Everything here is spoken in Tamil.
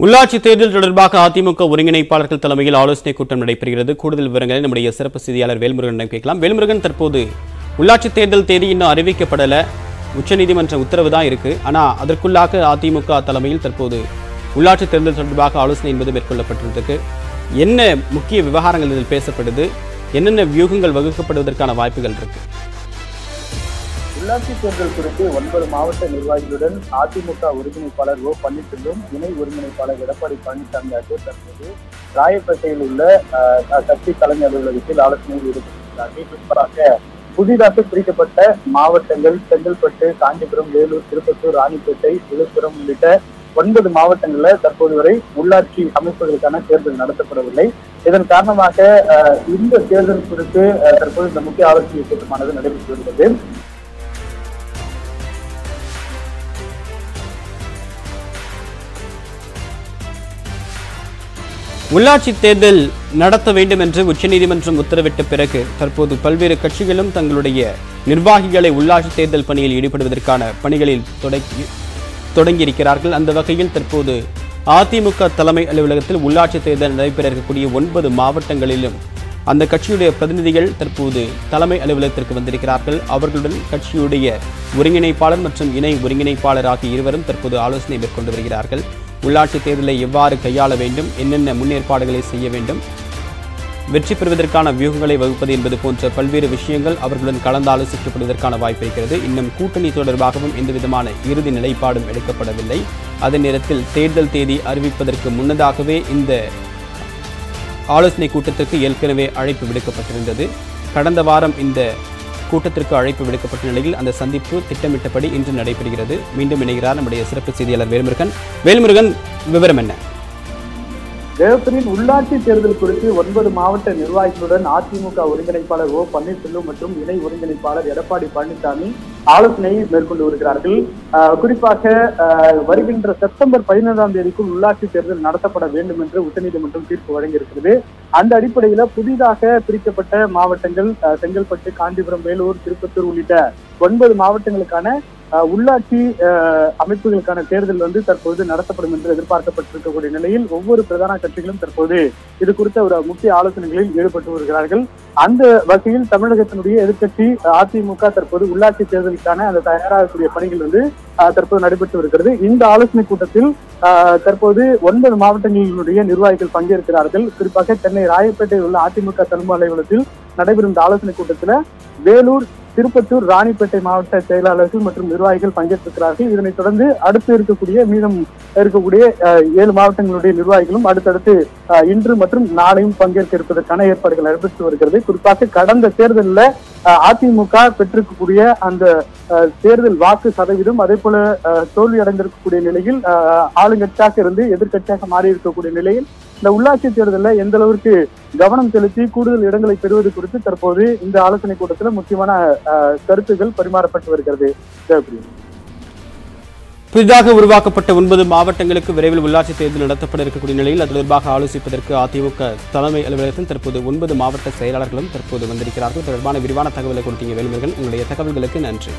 உள்ளாட்சி தேர்தல் தொடர்பாக அதிமுக ஒருங்கிணைப்பாளர்கள் தலைமையில் ஆலோசனை கூட்டம் நடைபெறுகிறது. கூடுதல் விவரங்களை நம்முடைய சிறப்பு செய்தியாளர் வேல்முருகனிடம் கேட்கலாம். வேல்முருகன், தற்போது உள்ளாட்சி தேர்தல் தேதி இன்னும் அறிவிக்கப்படல, உச்சநீதிமன்ற உத்தரவு தான் இருக்கு. ஆனா அதற்குள்ளாக அதிமுக தலைமையில் தற்போது உள்ளாட்சி தேர்தல் தொடர்பாக ஆலோசனை என்பது மேற்கொள்ளப்பட்டிருக்கு. என்ன முக்கிய விவகாரங்கள் இதில் பேசப்படுது, என்னென்ன வியூகங்கள் வகுக்கப்படுவதற்கான வாய்ப்புகள் இருக்கு? உள்ளாட்சி தேர்தல் குறித்து 9 மாவட்ட நிர்வாகிகளுடன் அதிமுக ஒருங்கிணைப்பாளர் ஓ பன்னீர்செல்வம், இணை ஒருங்கிணைப்பாளர் எடப்பாடி பழனிசாமி ஆகியோர் தற்போது ராயப்பேட்டையில் உள்ள கட்சி தலைமை அலுவலகத்தில் ஆலோசனையில் ஈடுபட்டிருக்கிறார்கள். குறிப்பாக புதிதாக பிரிக்கப்பட்ட மாவட்டங்கள் செங்கல்பட்டு, காஞ்சிபுரம், வேலூர், திருப்பத்தூர், ராணிப்பேட்டை, விழுப்புரம் உள்ளிட்ட 9 மாவட்டங்களில் தற்போது வரை உள்ளாட்சி அமைப்புகளுக்கான தேர்தல் நடத்தப்படவில்லை. இதன் காரணமாக இந்த தேர்தல் குறித்து தற்போது இந்த முக்கிய ஆலோசனை கூட்டமானது நடைபெற்று வருகிறது. உள்ளாட்சி தேர்தல் நடத்த வேண்டும் என்று உச்சநீதிமன்றம் உத்தரவிட்ட பிறகு தற்போது பல்வேறு கட்சிகளும் தங்களுடைய நிர்வாகிகளை உள்ளாட்சி தேர்தல் பணியில் ஈடுபடுவதற்கான பணிகளில் தொடங்கியிருக்கிறார்கள். அந்த வகையில் தற்போது அதிமுக தலைமை அலுவலகத்தில் உள்ளாட்சி தேர்தல் நடைபெற இருக்கக்கூடிய 9 மாவட்டங்களிலும் அந்த கட்சியுடைய பிரதிநிதிகள் தற்போது தலைமை அலுவலகத்திற்கு வந்திருக்கிறார்கள். அவர்களுடன் கட்சியுடைய ஒருங்கிணைப்பாளர் மற்றும் இணை ஒருங்கிணைப்பாளர் ஆகிய இருவரும் தற்போது ஆலோசனை மேற்கொண்டு வருகிறார்கள். உள்ளாட்சி தேர்தலை எவ்வாறு கையாள வேண்டும், என்னென்ன முன்னேற்பாடுகளை செய்ய வேண்டும், வெற்றி பெறுவதற்கான வியூகங்களை வகுப்பது என்பது போன்ற பல்வேறு விஷயங்கள் அவர்களுடன் கலந்து ஆலோசிக்கப்படுவதற்கான வாய்ப்பு இருக்கிறது. இன்னும் கூட்டணி தொடர்பாகவும் எந்தவிதமான இறுதி நிலைப்பாடும் எடுக்கப்படவில்லை. அதே நேரத்தில் தேர்தல் தேதி அறிவிப்பதற்கு முன்னதாகவே இந்த ஆலோசனை கூட்டத்திற்கு ஏற்கனவே அழைப்பு விடுக்கப்பட்டிருந்தது. கடந்த வாரம் இந்த கூட்டத்திற்கு அழைப்பு விடுக்கப்பட்ட நிலையில் அந்த சந்திப்பு திட்டமிட்டபடி இன்று நடைபெறுகிறது. மீண்டும் இணைகிறார் நம்முடைய சிறப்பு செய்தியாளர் வேல்முருகன், விவரம் என்ன? தேவபுரியின் உள்ளாட்சி தேர்தல் குறித்து 9 மாவட்ட நிர்வாகிகளுடன் அதிமுக ஒருங்கிணைப்பாளர் ஓ பன்னீர்செல்வம் மற்றும் இணை ஒருங்கிணைப்பாளர் எடப்பாடி பழனிசாமி ஆலோசனையை மேற்கொண்டு வருகிறார்கள். குறிப்பாக வருகின்ற செப்டம்பர் 15ஆம் தேதிக்குள் உள்ளாட்சி தேர்தல் நடத்தப்பட வேண்டும் என்று உச்சநீதிமன்றம் தீர்ப்பு வழங்கியிருக்கிறது. அந்த அடிப்படையில் புதிதாக பிரிக்கப்பட்ட மாவட்டங்கள் செங்கல்பட்டு, காஞ்சிபுரம், வேலூர், திருப்பத்தூர் உள்ளிட்ட 9 மாவட்டங்களுக்கான உள்ளாட்சி அமைப்புகளுக்கான தேர்தல் தற்போது நடத்தப்படும் என்று எதிர்பார்க்கப்பட்டிருக்கக்கூடிய நிலையில் ஒவ்வொரு பிரதான கட்சிகளும் தற்போது இது குறித்த ஒரு முக்கிய ஆலோசனைகளில் ஈடுபட்டு வருகிறார்கள். அந்த வகையில் தமிழகத்தினுடைய எதிர்க்கட்சி அதிமுக தற்போது உள்ளாட்சி தேர்தலுக்கான அந்த தயாராகக்கூடிய பணிகள் தற்போது நடைபெற்று வருகிறது. இந்த ஆலோசனை கூட்டத்தில் தற்போது 9 மாவட்டங்களினுடைய நிர்வாகிகள் பங்கேற்கிறார்கள். குறிப்பாக சென்னை ராயப்பேட்டையில் உள்ள அதிமுக தலைமை அலுவலகத்தில் நடைபெறும் இந்த ஆலோசனை கூட்டத்தில் வேலூர், திருப்பத்தூர், ராணிப்பேட்டை மாவட்ட செயலாளர்கள் மற்றும் நிர்வாகிகள் பங்கேற்றிருக்கிறார்கள். இதனைத் தொடர்ந்து அடுத்து மீதம் இருக்கக்கூடிய 7 மாவட்டங்களுடைய நிர்வாகிகளும் அடுத்தடுத்து இன்று மற்றும் நாளையும் பங்கேற்க இருப்பதற்கான ஏற்பாடுகள் நடைபெற்று வருகிறது. குறிப்பாக கடந்த தேர்தலில் அதிமுக பெற்றிருக்கக்கூடிய அந்த தேர்தல் வாக்கு சதவீதம் அதே போல தோல்வி அடைந்திருக்கக்கூடிய நிலையில் ஆளுங்கட்சியாக இருந்து எதிர்கட்சியாக மாறி இருக்கக்கூடிய நிலையில் இந்த உள்ளாட்சி தேர்தலில் எந்த அளவிற்கு கவனம் செலுத்தி கூடுதல் இடங்களை பெறுவது குறித்து தற்போது இந்த ஆலோசனை கூட்டத்தில் முக்கியமான கருத்துகள் பரிமாறப்பட்டு வருகிறது. புதிதாக உருவாக்கப்பட்ட 9 மாவட்டங்களுக்கு விரைவில் உள்ளாட்சி தேர்தல் நடத்தப்பட இருக்கக்கூடிய நிலையில் அது தொடர்பாக ஆலோசிப்பதற்கு அதிமுக தலைமை அலுவலகத்தில் தற்போது 9 மாவட்ட செயலாளர்களும் தற்போது வந்திருக்கிறார்கள். தொடர்பான விரிவான தகவலை கொடுத்தீங்க வேல்முருகன். உங்களுடைய தகவல்களுக்கு நன்றி.